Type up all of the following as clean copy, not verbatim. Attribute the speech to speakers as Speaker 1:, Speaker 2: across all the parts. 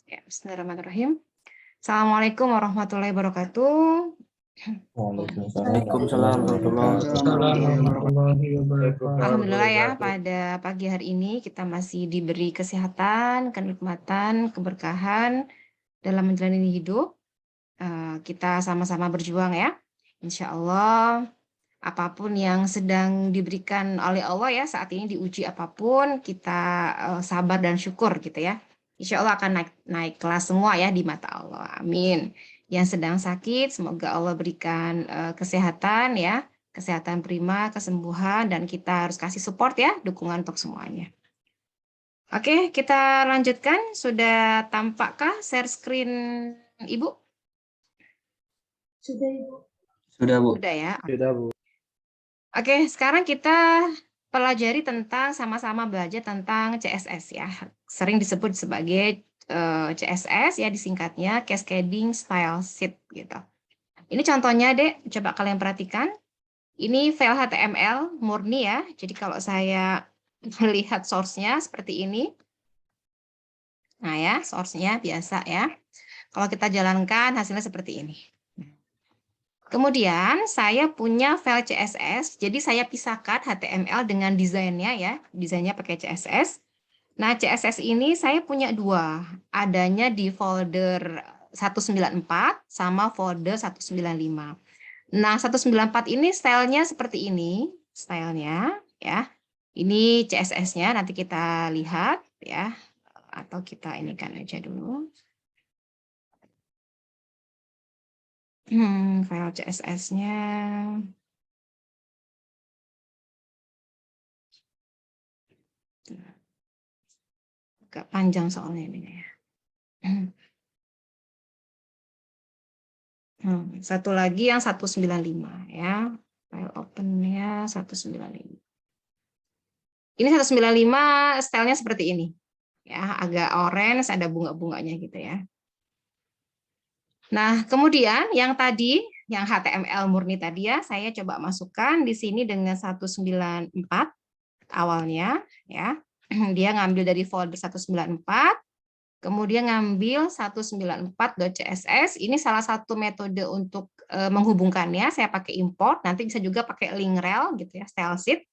Speaker 1: Ya, bismillahirrahmanirrahim. Assalamualaikum warahmatullahi wabarakatuh.
Speaker 2: Waalaikumsalam warahmatullahi wabarakatuh.
Speaker 1: Alhamdulillah ya, pada pagi hari ini kita masih diberi kesehatan, kenikmatan, keberkahan dalam menjalani hidup. Kita sama-sama berjuang ya. Insya Allah, apapun yang sedang diberikan oleh Allah ya, saat ini diuji apapun, kita sabar dan syukur gitu ya. Insya Allah akan naik kelas semua ya di mata Allah. Amin. Yang sedang sakit, semoga Allah berikan kesehatan ya, kesehatan prima, kesembuhan, dan kita harus kasih support ya, dukungan untuk semuanya. Oke, kita lanjutkan. Sudah tampakkah share screen Ibu?
Speaker 3: Sudah, Ibu.
Speaker 2: Sudah, Bu.
Speaker 1: Sudah ya.
Speaker 2: Sudah, Bu.
Speaker 1: Oke, sekarang kita pelajari sama-sama belajar tentang CSS ya. Sering disebut sebagai CSS ya, disingkatnya Cascading Style Sheet gitu. Ini contohnya, Dek, coba kalian perhatikan. Ini file HTML murni ya. Jadi kalau saya melihat source-nya seperti ini. Nah ya, source-nya biasa ya. Kalau kita jalankan hasilnya seperti ini. Kemudian saya punya file CSS, jadi saya pisahkan HTML dengan desainnya ya, desainnya pakai CSS. Nah, CSS ini saya punya dua, adanya di folder 194 sama folder 195. Nah, 194 ini stylenya seperti ini, stylenya ya. Ini CSS-nya, nanti kita lihat ya, atau kita ini kan aja dulu. File CSS-nya. Agak panjang soalnya ini ya. Satu lagi yang 195 ya. File open-nya 195. Ini 195 stylenya seperti ini. Ya, agak orange, ada bunga-bunganya gitu ya. Nah, kemudian yang tadi, yang HTML murni tadi ya, saya coba masukkan di sini dengan 194 awalnya ya. Dia ngambil dari folder 194, kemudian ngambil 194.css. Ini salah satu metode untuk menghubungkannya. Saya pakai import, nanti bisa juga pakai link rel gitu ya, style sheet.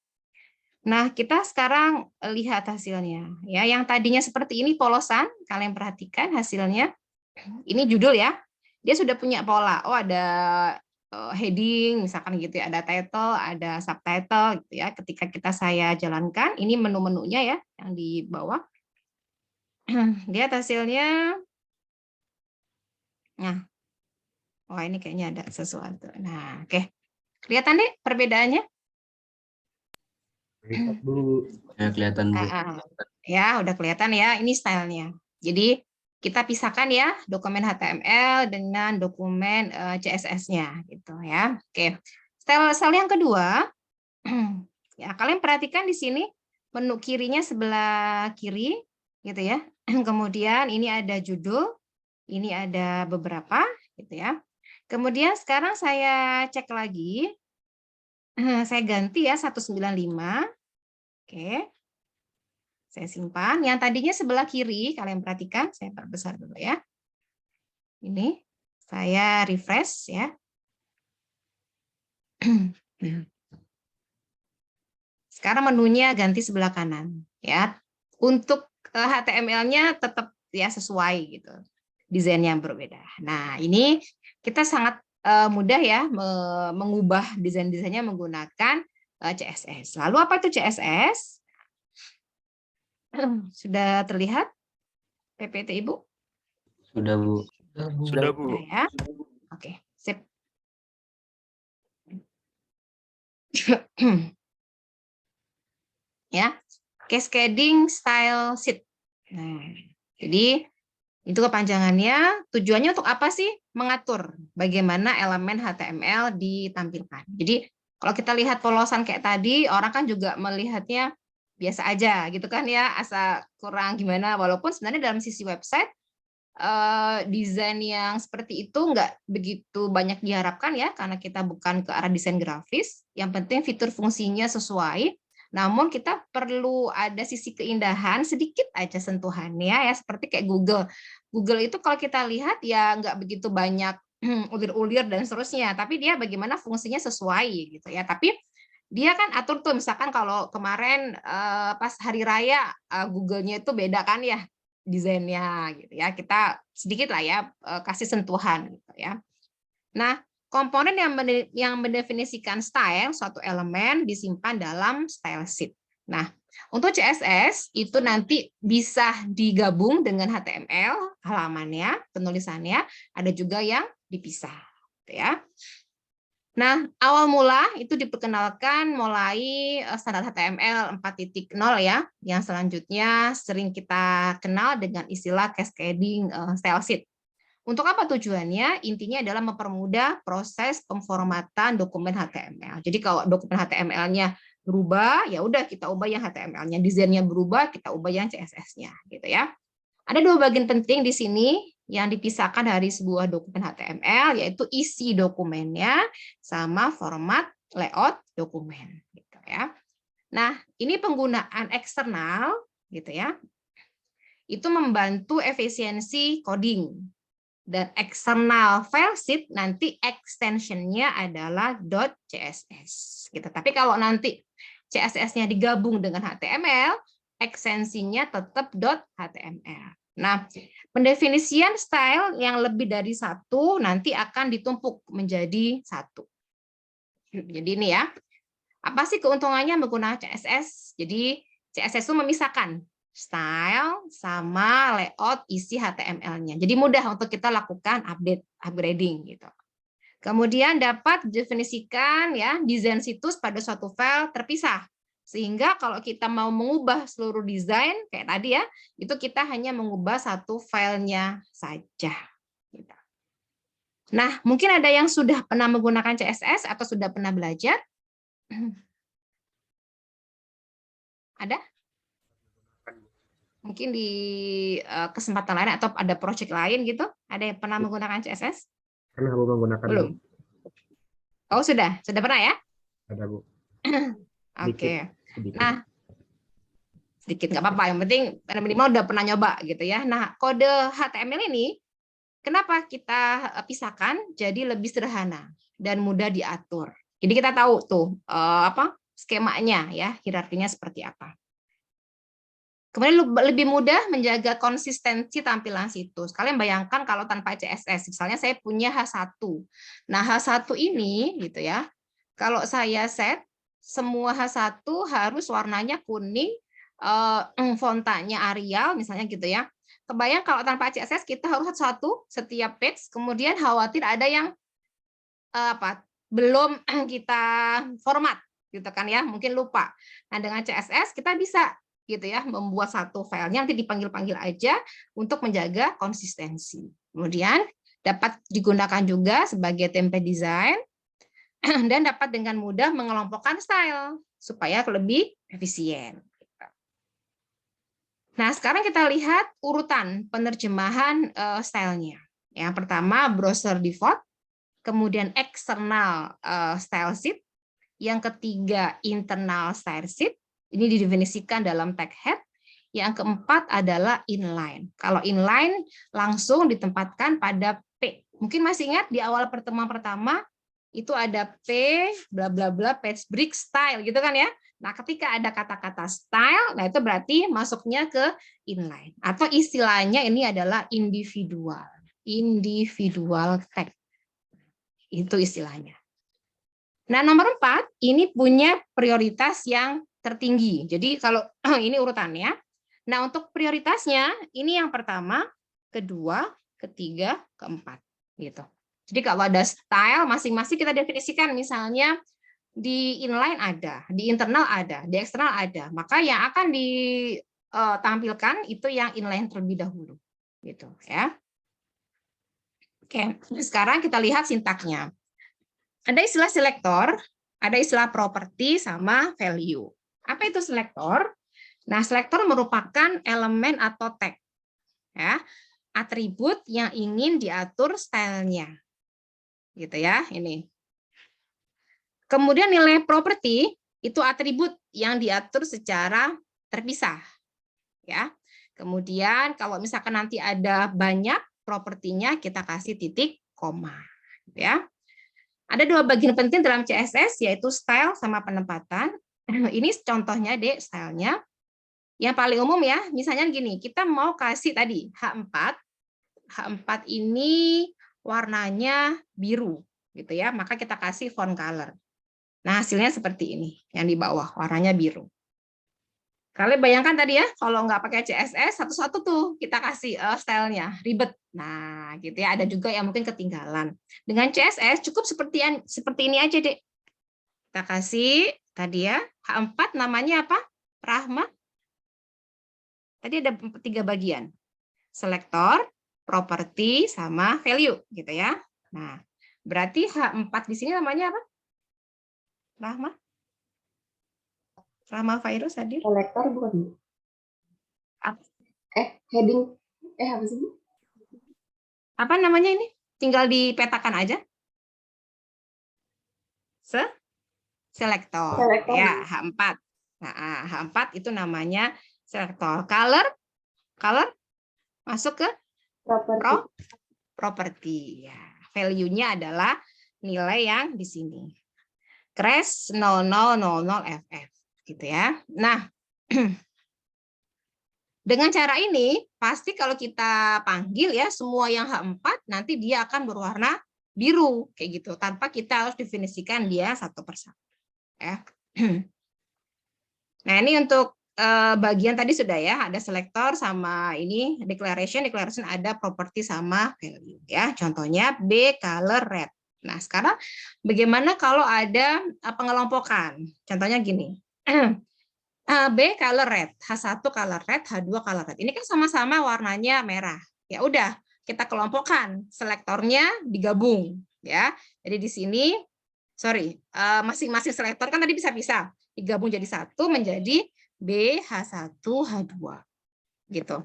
Speaker 1: Nah, kita sekarang lihat hasilnya. Ya, yang tadinya seperti ini polosan, kalian perhatikan hasilnya. Ini judul ya. Dia sudah punya pola. Oh, ada heading misalkan gitu ya, ada title, ada subtitle gitu ya. Ketika saya jalankan, ini menu-menunya ya yang di bawah. Lihat hasilnya. Nah, wah ini kayaknya ada sesuatu. Nah, oke. Kelihatan deh perbedaannya?
Speaker 2: Bu. Ya, kelihatan, Bu.
Speaker 1: Ya, udah kelihatan ya. Ini stylenya. Jadi, kita pisahkan ya dokumen HTML dengan dokumen CSS-nya gitu ya. Oke. Style yang kedua, ya kalian perhatikan di sini menu kirinya sebelah kiri gitu ya. Kemudian ini ada judul, ini ada beberapa gitu ya. Kemudian sekarang saya cek lagi. Saya ganti ya 195. Oke. Saya simpan. Yang tadinya sebelah kiri, kalian perhatikan, saya perbesar dulu ya. Ini saya refresh ya. Sekarang menunya ganti sebelah kanan ya. Untuk HTML-nya tetap ya sesuai gitu. Desainnya berbeda. Nah, ini kita sangat mudah ya mengubah desain-desainnya menggunakan CSS. Lalu apa itu CSS? Sudah terlihat PPT Ibu?
Speaker 2: Sudah, Bu.
Speaker 4: Sudah, Bu.
Speaker 1: Nah, ya. Oke, sip. Ya, cascading style sheet. Nah, jadi itu kepanjangannya, tujuannya untuk apa sih? Mengatur bagaimana elemen HTML ditampilkan. Jadi kalau kita lihat polosan kayak tadi, orang kan juga melihatnya biasa aja gitu kan ya, asa kurang gimana. Walaupun sebenarnya dalam sisi website, desain yang seperti itu nggak begitu banyak diharapkan ya, karena kita bukan ke arah desain grafis. Yang penting fitur fungsinya sesuai. Namun kita perlu ada sisi keindahan, sedikit aja sentuhannya ya, seperti kayak Google. Google itu kalau kita lihat ya nggak begitu banyak ulir-ulir dan seterusnya, tapi dia bagaimana fungsinya sesuai gitu ya. Tapi dia kan atur tuh, misalkan kalau kemarin pas hari raya Google-nya itu beda kan ya desainnya gitu ya. Kita sedikit lah ya kasih sentuhan gitu ya. Nah, komponen yang mendefinisikan style suatu elemen disimpan dalam style sheet. Nah, untuk CSS itu nanti bisa digabung dengan HTML halamannya, penulisannya, ada juga yang dipisah, gitu ya. Nah, awal mula itu diperkenalkan mulai standar HTML 4.0 ya, yang selanjutnya sering kita kenal dengan istilah cascading style sheet. Untuk apa tujuannya? Intinya adalah mempermudah proses pemformatan dokumen HTML. Jadi kalau dokumen HTML-nya berubah, ya udah kita ubah yang HTML-nya. Desainnya berubah, kita ubah yang CSS-nya, gitu ya. Ada dua bagian penting di sini yang dipisahkan dari sebuah dokumen HTML, yaitu isi dokumennya sama format layout dokumen, gitu ya. Nah, ini penggunaan eksternal, gitu ya. Itu membantu efisiensi coding. Dan eksternal file sheet nanti extension-nya adalah .css gitu. Tapi kalau nanti CSS-nya digabung dengan HTML, ekstensinya tetap .html. Nah, pendefinisian style yang lebih dari satu nanti akan ditumpuk menjadi satu. Jadi ini ya, apa sih keuntungannya menggunakan CSS? Jadi CSS itu memisahkan style sama layout isi HTML-nya. Jadi mudah untuk kita lakukan upgrading gitu. Kemudian dapat definisikan ya desain situs pada suatu file terpisah. Sehingga kalau kita mau mengubah seluruh desain kayak tadi ya, itu kita hanya mengubah satu filenya saja. Nah, mungkin ada yang sudah pernah menggunakan CSS atau sudah pernah belajar? Ada? Mungkin di kesempatan lain atau ada project lain gitu? Ada yang pernah menggunakan CSS?
Speaker 3: Pernah Bu menggunakan.
Speaker 1: Belum? Oh, sudah pernah ya?
Speaker 3: Ada Bu.
Speaker 1: Oke.
Speaker 3: Sedikit.
Speaker 1: Nah, sedikit nggak apa-apa. Yang penting minimal udah pernah nyoba gitu ya. Nah, kode HTML ini kenapa kita pisahkan jadi lebih sederhana dan mudah diatur. Jadi kita tahu tuh skemanya ya, hierarkinya seperti apa. Kemudian lebih mudah menjaga konsistensi tampilan situs. Kalian bayangkan kalau tanpa CSS, misalnya saya punya H1. Nah, H1 ini gitu ya. Kalau saya set semua H1 harus warnanya kuning, fontanya Arial misalnya gitu ya. Kebayang kalau tanpa CSS kita harus satu setiap page, kemudian khawatir ada yang belum kita format gitu kan ya, mungkin lupa. Nah, dengan CSS kita bisa gitu ya, membuat satu filenya nanti dipanggil-panggil aja untuk menjaga konsistensi. Kemudian dapat digunakan juga sebagai template design dan dapat dengan mudah mengelompokkan style supaya lebih efisien. Nah, sekarang kita lihat urutan penerjemahan stylenya. Yang pertama browser default, kemudian external style sheet, yang ketiga internal style sheet. Ini didefinisikan dalam tag head. Yang keempat adalah inline. Kalau inline langsung ditempatkan pada P. Mungkin masih ingat di awal pertemuan pertama itu ada P bla bla bla page break style gitu kan ya. Nah, ketika ada kata-kata style, nah itu berarti masuknya ke inline. Atau istilahnya ini adalah individual tag. Itu istilahnya. Nah, nomor 4 ini punya prioritas yang tertinggi. Jadi kalau ini urutannya. Nah, untuk prioritasnya ini yang pertama, kedua, ketiga, keempat gitu. Jadi kalau ada style masing-masing kita definisikan, misalnya di inline ada, di internal ada, di eksternal ada. Maka yang akan ditampilkan itu yang inline terlebih dahulu gitu ya. Oke, sekarang kita lihat sintaknya. Ada istilah selektor, ada istilah properti sama value. Apa itu selektor? Nah, selektor merupakan elemen atau tag, ya, atribut yang ingin diatur stylenya, gitu ya. Ini. Kemudian nilai properti itu atribut yang diatur secara terpisah. Ya. Kemudian kalau misalkan nanti ada banyak propertinya, kita kasih titik koma. Ya. Ada dua bagian penting dalam CSS, yaitu style sama penempatan. Ini contohnya, Dek, stylenya. Yang paling umum ya, misalnya gini, kita mau kasih tadi H4. H4 ini warnanya biru, gitu ya. Maka kita kasih font color. Nah, hasilnya seperti ini, yang di bawah, warnanya biru. Kalian bayangkan tadi ya, kalau nggak pakai CSS, satu-satu tuh kita kasih stylenya, ribet. Nah, gitu ya, ada juga yang mungkin ketinggalan. Dengan CSS cukup seperti ini aja, Dek. Kita kasih tadi ya, H4 namanya apa? Rahma. Tadi ada 3 bagian. Selektor, properti, sama value, gitu ya. Nah, berarti H4 di sini namanya apa? Rahma? Rahma Virus hadir?
Speaker 4: Kolektor bukan?
Speaker 1: Apa?
Speaker 4: Heading. Apa sih?
Speaker 1: Apa namanya ini? Tinggal dipetakan aja. Selektor.
Speaker 4: Selektor.
Speaker 1: Ya, H4. Nah, H4 itu namanya selektor. Color masuk ke properti. Ya, value-nya adalah nilai yang di sini. Crash 0000FF gitu ya. Nah, dengan cara ini pasti kalau kita panggil ya semua yang H4 nanti dia akan berwarna biru kayak gitu tanpa kita harus definisikan dia satu persatu ya. Nah, ini untuk bagian tadi sudah ya, ada selektor sama ini declaration ada properti sama value ya. Contohnya B color red. Nah, sekarang bagaimana kalau ada pengelompokan? Contohnya gini. B color red, H1 color red, H2 color red. Ini kan sama-sama warnanya merah. Ya udah, kita kelompokkan, selektornya digabung ya. Jadi di sini masing-masing selektor kan tadi bisa-bisa digabung jadi satu menjadi B H1 H2 gitu.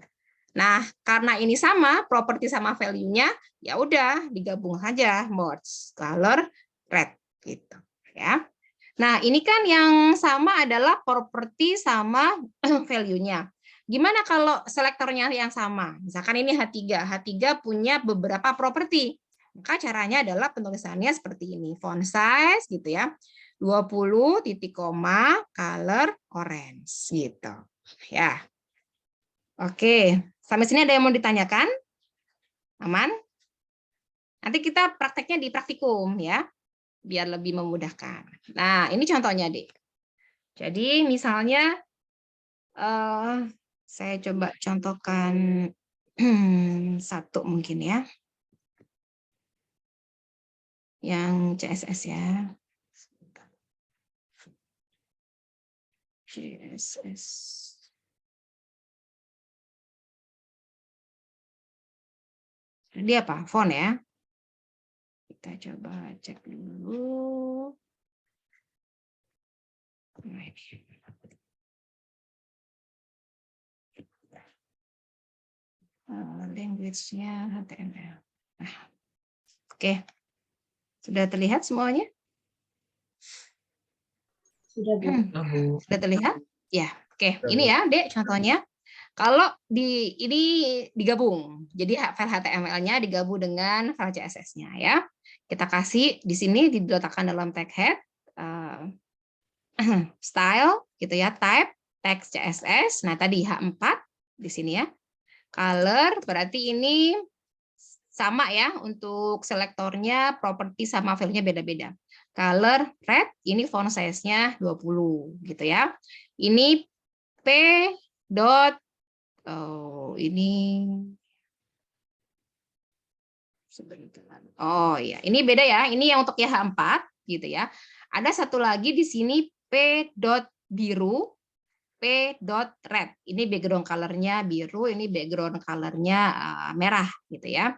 Speaker 1: Nah, karena ini sama properti sama value-nya, ya udah digabung saja merge color red gitu ya. Nah, ini kan yang sama adalah properti sama value-nya. Gimana kalau selektornya yang sama? Misalkan ini H3. H3 punya beberapa properti. Maka caranya adalah penulisannya seperti ini. Font size gitu ya. 20 titik koma color orange gitu. Ya. Oke, sampai sini ada yang mau ditanyakan? Aman? Nanti kita prakteknya di praktikum ya. Biar lebih memudahkan. Nah, ini contohnya, Dek. Jadi misalnya saya coba contohkan satu mungkin ya. Yang CSS ya. CSS. Jadi apa? Font ya. Kita coba cek dulu. Nah, ini. Language-nya HTML. Nah, oke. Sudah terlihat semuanya?
Speaker 4: Sudah, Bu.
Speaker 1: Sudah terlihat? Ya, oke. Ini ya, Dek, contohnya. Kalau ini digabung, jadi file HTML-nya digabung dengan file CSS-nya ya. Kita kasih di sini diletakkan dalam tag head, style gitu ya, type, text CSS. Nah, tadi H4 di sini ya. Color berarti ini sama ya untuk selektornya, properti sama value-nya beda-beda. Color red, ini font size-nya 20 gitu ya. Ini P dot ini sebentar. Oh ya, ini beda ya. Ini yang untuk ya H4 gitu ya. Ada satu lagi di sini P dot biru, P dot red. Ini background color-nya biru, ini background color-nya merah gitu ya.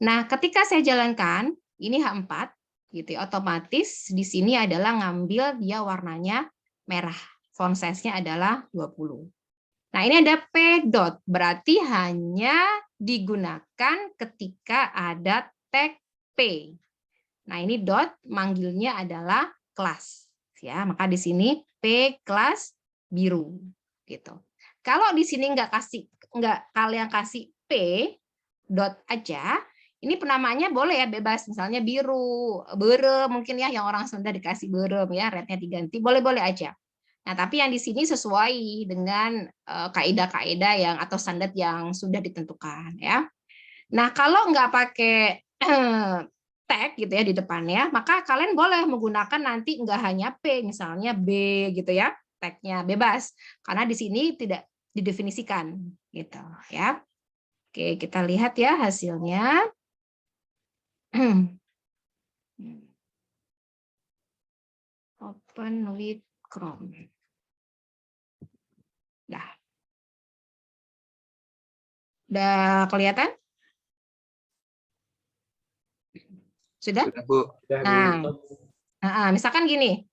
Speaker 1: Nah, ketika saya jalankan ini H4 gitu ya, otomatis di sini adalah ngambil dia warnanya merah. Font size-nya adalah 20. Nah, ini ada P dot, berarti hanya digunakan ketika ada tag P. Nah, ini dot manggilnya adalah kelas ya, maka di sini P kelas biru gitu. Kalau di sini kalian kasih P dot aja, ini penamaannya boleh ya bebas, misalnya biru, berem mungkin ya, yang orang Sunda dikasih berem ya, rednya diganti, boleh-boleh aja. Nah, tapi yang di sini sesuai dengan kaidah-kaidah yang atau standar yang sudah ditentukan ya. Nah, kalau nggak pakai tag gitu ya di depannya, maka kalian boleh menggunakan nanti nggak hanya P, misalnya B gitu ya, tagnya bebas, karena di sini tidak didefinisikan gitu ya. Oke, kita lihat ya hasilnya. Open with Chrome. Nah, udah kelihatan? Sudah?
Speaker 2: Sudah, Bu.
Speaker 1: Nah, misalkan gini,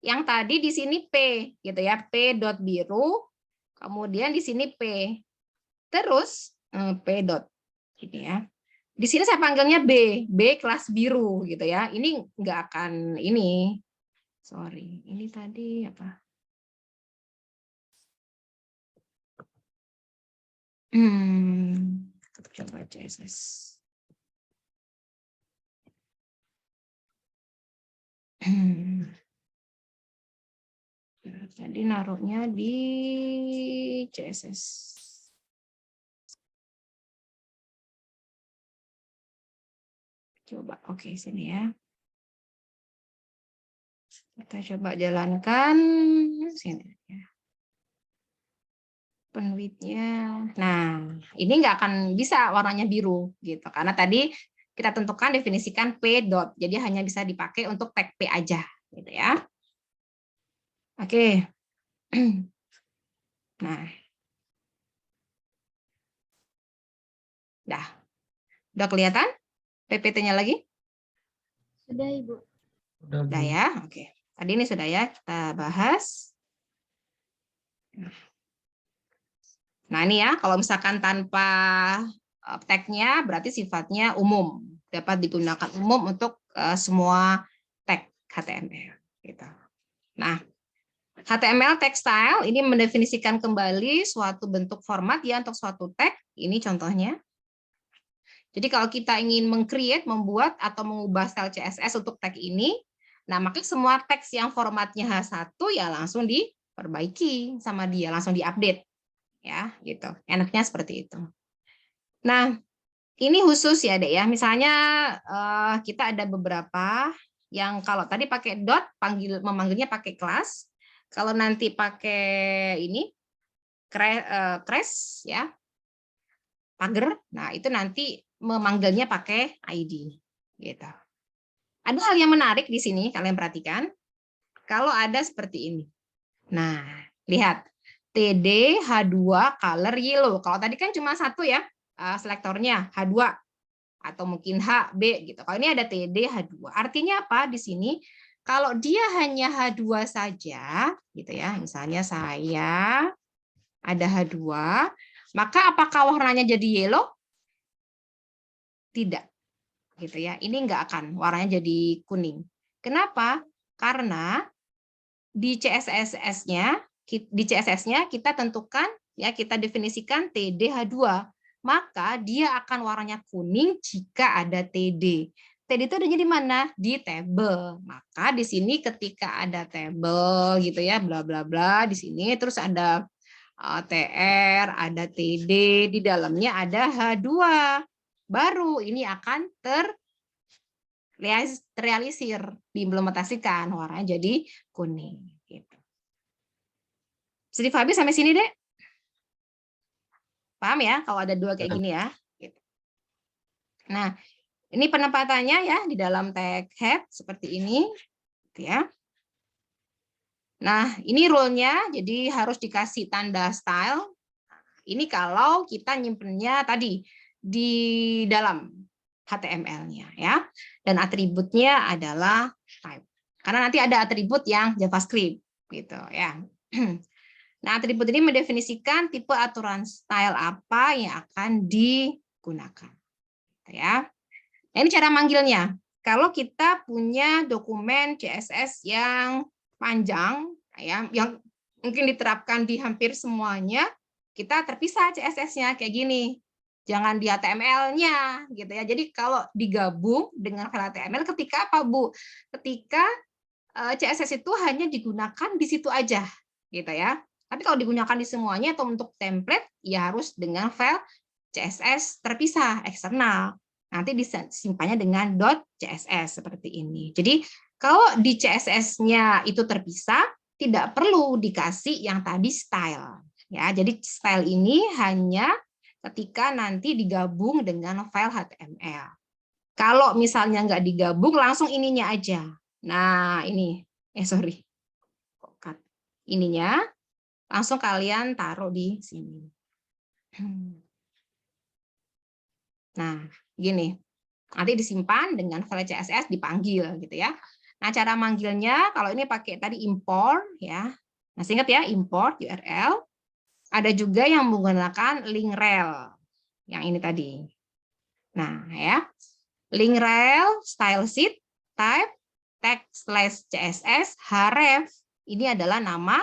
Speaker 1: yang tadi di sini P gitu ya, P dot biru, kemudian di sini P, terus P dot ini ya. Di sini saya panggilnya B kelas biru gitu ya. Ini nggak akan ini, sorry, ini tadi apa? Coba CSS. Jadi naruhnya di CSS. Coba, oke, sini ya. Kita coba jalankan sini ya. Penwidthnya. Nah, ini nggak akan bisa warnanya biru gitu, karena tadi kita tentukan definisikan P dot, jadi hanya bisa dipakai untuk tag P aja, gitu ya. Oke. Nah, udah kelihatan PPT-nya lagi?
Speaker 4: Sudah, Ibu.
Speaker 1: Sudah ya, oke. Tadi ini sudah ya kita bahas. Nah ini ya, kalau misalkan tanpa tag-nya berarti sifatnya umum, dapat digunakan umum untuk semua tag HTML. Gitu. Nah, HTML text style ini mendefinisikan kembali suatu bentuk format ya untuk suatu tag. Ini contohnya. Jadi kalau kita ingin meng-create, membuat atau mengubah style CSS untuk tag ini, nah maka semua teks yang formatnya H1 ya langsung diperbaiki sama dia, langsung diupdate. Ya, gitu. Enaknya seperti itu. Nah, ini khusus ya, Dek ya. Misalnya kita ada beberapa yang kalau tadi pakai dot memanggilnya pakai kelas. Kalau nanti pakai ini crash ya. Pager. Nah, itu nanti memanggilnya pakai ID gitu. Ada hal yang menarik di sini, kalian perhatikan. Kalau ada seperti ini. Nah, lihat. TD H2 color yellow. Kalau tadi kan cuma satu ya, selektornya H2 atau mungkin HB gitu. Kalau ini ada TD H2. Artinya apa di sini? Kalau dia hanya H2 saja gitu ya. Misalnya saya ada H2, maka apakah warnanya jadi yellow? Tidak. Gitu ya. Ini enggak akan warnanya jadi kuning. Kenapa? Karena di CSS-nya kita tentukan ya, kita definisikan TD_H2, maka dia akan warnanya kuning jika ada TD. TD itu adanya di mana? Di table. Maka di sini ketika ada table gitu ya, bla bla bla di sini, terus ada TR, ada TD, di dalamnya ada H2. Baru ini akan terrealisir, diimplementasikan, warnanya jadi kuning. Gitu. Bisa difahami sampai sini, Dek? Paham ya kalau ada dua kayak gini ya? Gitu. Nah, ini penempatannya ya di dalam tag head seperti ini. Gitu ya. Nah, ini rule-nya, jadi harus dikasih tanda style. Ini kalau kita nyimpennya tadi di dalam HTML-nya ya. Dan atributnya adalah type. Karena nanti ada atribut yang JavaScript gitu ya. Nah, atribut ini mendefinisikan tipe aturan style apa yang akan digunakan. Ya. Nah, ini cara manggilnya. Kalau kita punya dokumen CSS yang panjang ya yang mungkin diterapkan di hampir semuanya, kita terpisah CSS-nya kayak gini. Jangan di HTML-nya gitu ya. Jadi kalau digabung dengan file HTML ketika apa, Bu? Ketika CSS itu hanya digunakan di situ aja gitu ya. Tapi kalau digunakan di semuanya atau untuk template ya harus dengan file CSS terpisah eksternal. Nanti disimpannya dengan .css seperti ini. Jadi kalau di CSS-nya itu terpisah, tidak perlu dikasih yang tadi style. Ya, jadi style ini hanya ketika nanti digabung dengan file HTML. Kalau misalnya nggak digabung, langsung ininya aja. Nah, ini. Sorry. Ininya, langsung kalian taruh di sini. Nah, gini. Nanti disimpan dengan file CSS dipanggil gitu ya. Nah, cara manggilnya kalau ini pakai tadi import ya. Nah, ingat ya, import URL. Ada juga yang menggunakan link rel. Yang ini tadi. Nah, ya. Link rel, style sheet, type, tag/css, href. Ini adalah nama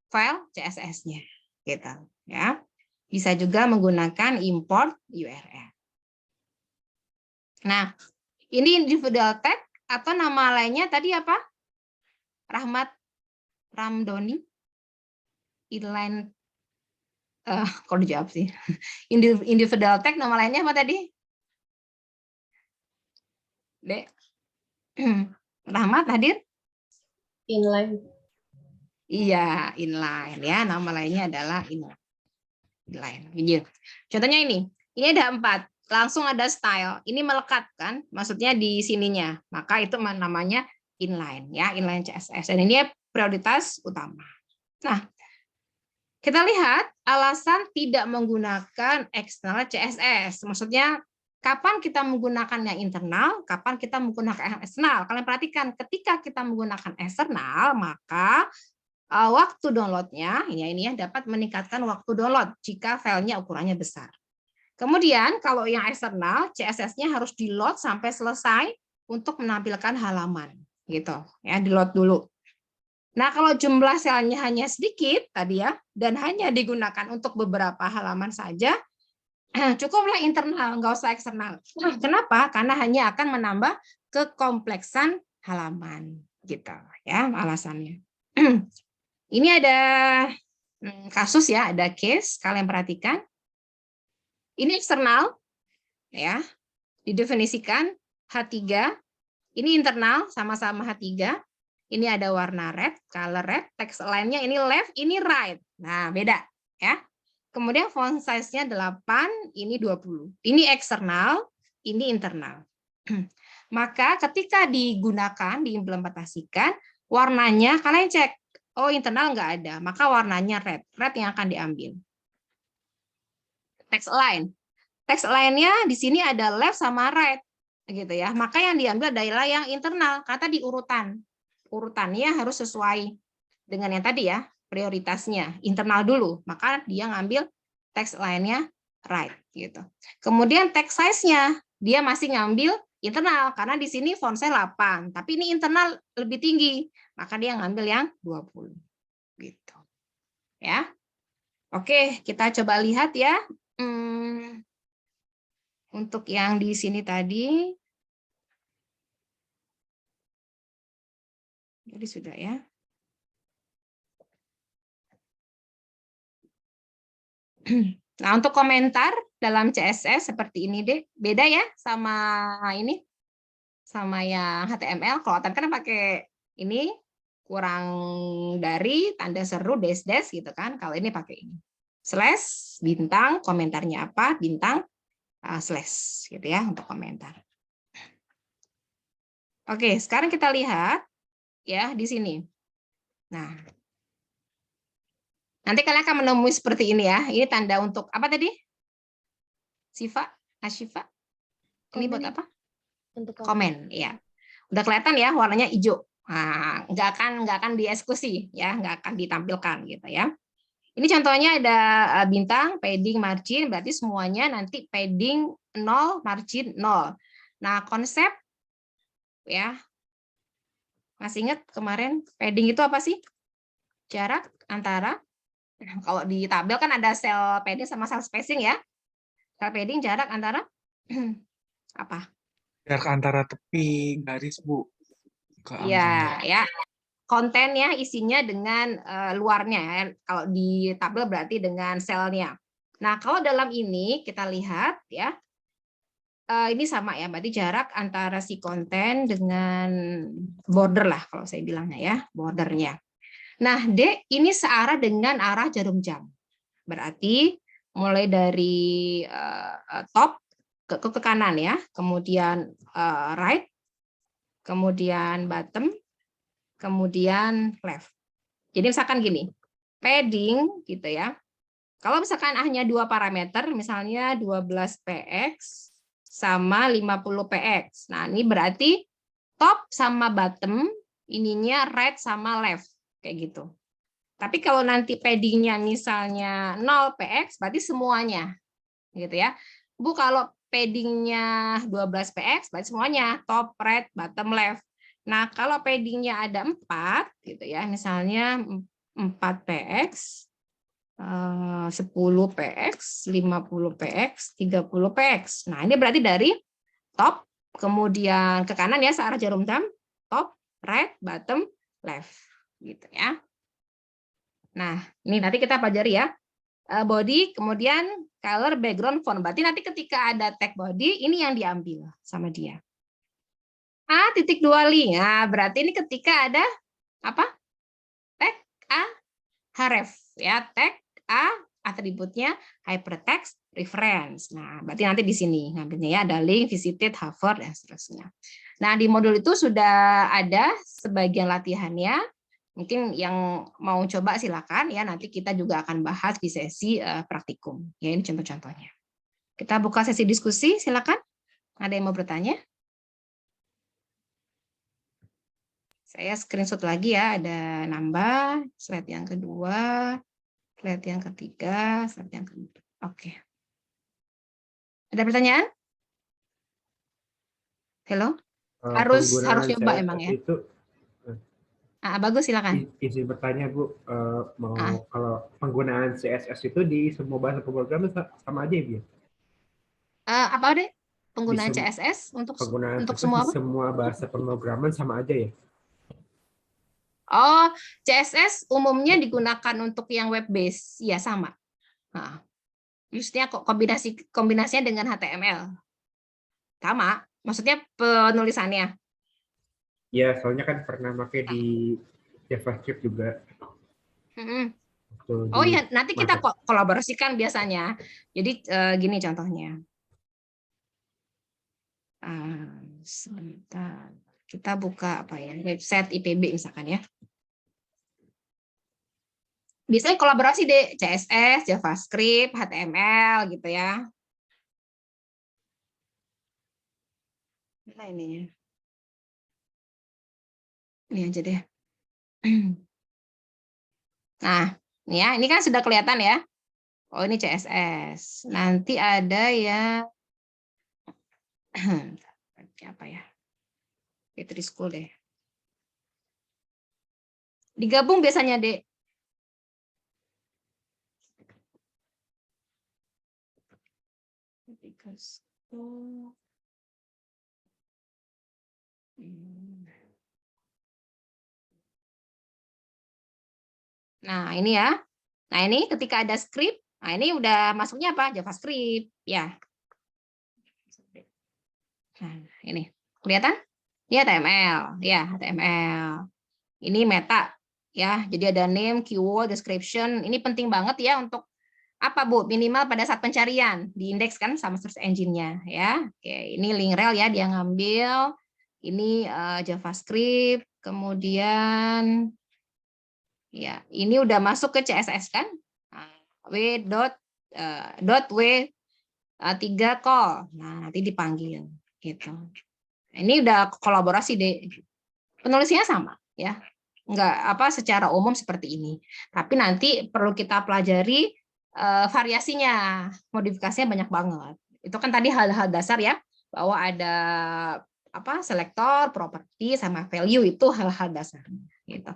Speaker 1: file CSS-nya. Gitu, ya. Bisa juga menggunakan import URL. Nah, ini individual tag atau nama lainnya tadi apa? Rahmat Ramdhani. Inline kalau dijawab sih. Individual tag nama lainnya apa tadi? Dek. Rahmat hadir?
Speaker 4: Inline.
Speaker 1: Iya, inline ya. Nama lainnya adalah inline. Gitu. Contohnya ini. Ini ada 4. Langsung ada style. Ini melekat kan? Maksudnya di sininya. Maka itu namanya inline ya, inline CSS. Dan ini prioritas utama. Nah, kita lihat alasan tidak menggunakan eksternal CSS. Maksudnya kapan kita menggunakan yang internal, kapan kita menggunakan yang eksternal. Kalian perhatikan, ketika kita menggunakan eksternal, maka waktu downloadnya ini ya dapat meningkatkan waktu download jika filenya ukurannya besar. Kemudian kalau yang eksternal, CSS-nya harus di-load sampai selesai untuk menampilkan halaman, gitu ya, di-load dulu. Nah, kalau jumlah selnya hanya sedikit tadi ya, dan hanya digunakan untuk beberapa halaman saja, cukuplah internal, nggak usah eksternal. Kenapa? Karena hanya akan menambah kekompleksan halaman, gitu ya alasannya. Ini ada kasus ya, ada case, kalian perhatikan. Ini eksternal, ya, didefinisikan H3. Ini internal, sama-sama H3. Ini ada warna red, color red, text align-nya ini left, ini right. Nah, beda ya. Kemudian font size-nya 8, ini 20. Ini eksternal, ini internal. Maka ketika digunakan, diimplementasikan, warnanya kalian cek, oh internal nggak ada, maka warnanya red. Red yang akan diambil. Text align. Text align-nya di sini ada left sama right. Gitu ya. Maka yang diambil adalah yang internal, kata di urutan. Urutannya harus sesuai dengan yang tadi ya, prioritasnya internal dulu, maka dia ngambil text line-nya right gitu. Kemudian text size-nya dia masih ngambil internal karena di sini font size 8, tapi ini internal lebih tinggi, maka dia ngambil yang 20 gitu. Ya. Oke, kita coba lihat ya. Untuk yang di sini tadi jadi sudah ya. Nah, untuk komentar dalam CSS seperti ini deh, beda ya sama ini, sama yang HTML. Kalau HTML kan pakai ini kurang dari tanda seru dash gitu kan. Kalau ini pakai ini slash bintang, komentarnya apa bintang slash gitu ya untuk komentar. Oke, sekarang kita lihat ya di sini. Nah. Nanti kalian akan menemui seperti ini ya. Ini tanda untuk apa tadi? Sifa, Asyifa. Ini buat apa?
Speaker 4: Untuk
Speaker 1: komen, ya. Udah kelihatan ya warnanya hijau. Nah, nggak akan dieksekusi ya, nggak akan ditampilkan gitu ya. Ini contohnya ada bintang, padding, margin, berarti semuanya nanti padding 0, margin 0. Nah, konsep ya Masih ingat kemarin padding itu apa sih? Jarak antara, kalau di tabel kan ada sel padding sama sel spacing ya. Sel padding jarak antara apa?
Speaker 5: Jarak antara tepi garis, Bu, ke
Speaker 1: Iya,
Speaker 5: angganya.
Speaker 1: ya. Kontennya, isinya dengan luarnya ya. Kalau di tabel berarti dengan selnya. Nah, kalau dalam ini kita lihat ya, ini sama ya, berarti jarak antara si konten dengan border lah kalau saya bilangnya ya, bordernya. Nah, D ini searah dengan arah jarum jam. Berarti mulai dari top ke kanan ya, kemudian right, kemudian bottom, kemudian left. Jadi misalkan gini, padding gitu ya. Kalau misalkan hanya 2 parameter, misalnya 12px sama 50px. Nah, ini berarti top sama bottom, ininya right sama left, kayak gitu. Tapi kalau nanti paddingnya misalnya 0px, berarti semuanya, gitu ya. Bu, kalau paddingnya 12px, berarti semuanya top, right, bottom, left. Nah, kalau paddingnya ada 4, gitu ya, misalnya 4px, 10px, 50px, 30px. Nah, ini berarti dari top, kemudian ke kanan ya, searah jarum jam, top, right, bottom, left, gitu ya. Nah, ini nanti kita pelajari ya. Body, kemudian color, background, font. Berarti nanti ketika ada tag body, ini yang diambil sama dia. A.2 link. Nah, berarti ini ketika ada apa? Tag A href ya, tag A atributnya hypertext reference. Nah, berarti nanti di sini ngambilnya ya, ada link, visited, hover, dan seterusnya. Nah, di modul itu sudah ada sebagian latihannya. Mungkin yang mau coba silakan ya, nanti kita juga akan bahas di sesi praktikum. Ya, ini contoh-contohnya. Kita buka sesi diskusi, silakan. Ada yang mau bertanya? Saya screenshot lagi ya, ada nambah, slide yang kedua, slide yang ketiga, slide yang keempat. Oke. Ada pertanyaan? Halo? Harus
Speaker 3: Penggunaan
Speaker 1: coba
Speaker 3: CSS
Speaker 1: emang ya.
Speaker 3: Itu
Speaker 1: Bagus, silakan.
Speaker 3: izin bertanya Bu, mau
Speaker 1: Ah.
Speaker 3: kalau penggunaan CSS itu di semua bahasa pemrograman sama aja ya, Bu?
Speaker 1: Apa deh? Penggunaan
Speaker 3: Di sem-
Speaker 1: CSS untuk
Speaker 3: Penggunaan CSS
Speaker 1: semua
Speaker 3: di
Speaker 1: apa?
Speaker 3: semua bahasa pemrograman sama aja ya?
Speaker 1: Oh, CSS umumnya digunakan untuk yang web base, ya sama. Nah, maksudnya kok kombinasinya dengan HTML sama, maksudnya penulisannya.
Speaker 3: Ya, soalnya kan pernah pakai di JavaScript juga. Waktu
Speaker 1: Oh
Speaker 3: di
Speaker 1: iya, nanti kita kolaborasikan biasanya. Jadi gini contohnya. Sebentar, kita buka apa ya, website IPB misalkan ya. Biasanya kolaborasi deh, CSS, JavaScript, HTML gitu ya. Nah ini aja deh. Nah, ini kan sudah kelihatan ya. Oh, ini CSS. Nanti ada ya apa ya? Petri School deh. Digabung biasanya, Dek. Nah, ini ya. Nah, ini ketika ada script, nah ini udah masuknya apa? JavaScript, ya. Nah, ini. Kelihatan? Ini HTML, ya, HTML. Ini meta, ya. Jadi ada name, keyword, description. Ini penting banget ya untuk apa, Bu? Minimal pada saat pencarian di indeks kan sama search engine-nya, ya. Oke, ini link rel ya, dia ngambil. Ini JavaScript, kemudian ya, ini udah masuk ke CSS kan? w.w3 call. Nah, nanti dipanggil gitu. Ini udah kolaborasi deh. Penulisnya sama ya. Enggak apa secara umum seperti ini. Tapi nanti perlu kita pelajari variasinya, modifikasinya banyak banget. Itu kan tadi hal-hal dasar ya, bahwa ada selektor, properti, sama value itu hal-hal dasarnya gitu.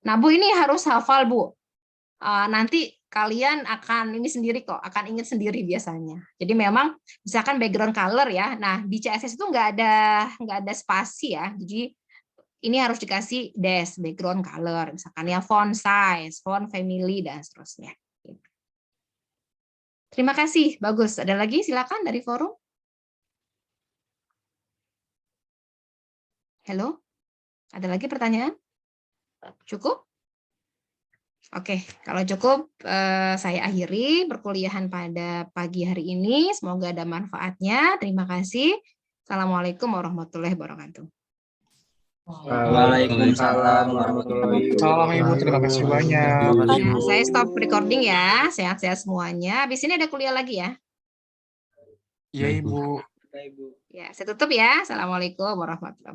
Speaker 1: Nah, Bu, ini harus hafal, Bu. Nanti kalian akan ini sendiri kok, akan ingat sendiri biasanya. Jadi memang misalkan background color ya. Nah, di CSS itu nggak ada spasi ya. Jadi ini harus dikasih dash background color, misalkan ya font size, font family dan seterusnya. Terima kasih, bagus. Ada lagi silakan dari forum. Halo, ada lagi pertanyaan? Cukup? Oke, kalau cukup saya akhiri perkuliahan pada pagi hari ini. Semoga ada manfaatnya. Terima kasih. Assalamualaikum warahmatullahi wabarakatuh.
Speaker 2: Waalaikumsalam warahmatullahi
Speaker 5: Salam Ibu, terima kasih banyak.
Speaker 1: Nah, saya stop recording ya. Sehat-sehat semuanya. Habis ini ada kuliah lagi ya.
Speaker 5: Iya Ibu.
Speaker 1: Ya, saya tutup ya. Assalamualaikum warahmatullahi wabarakatuh.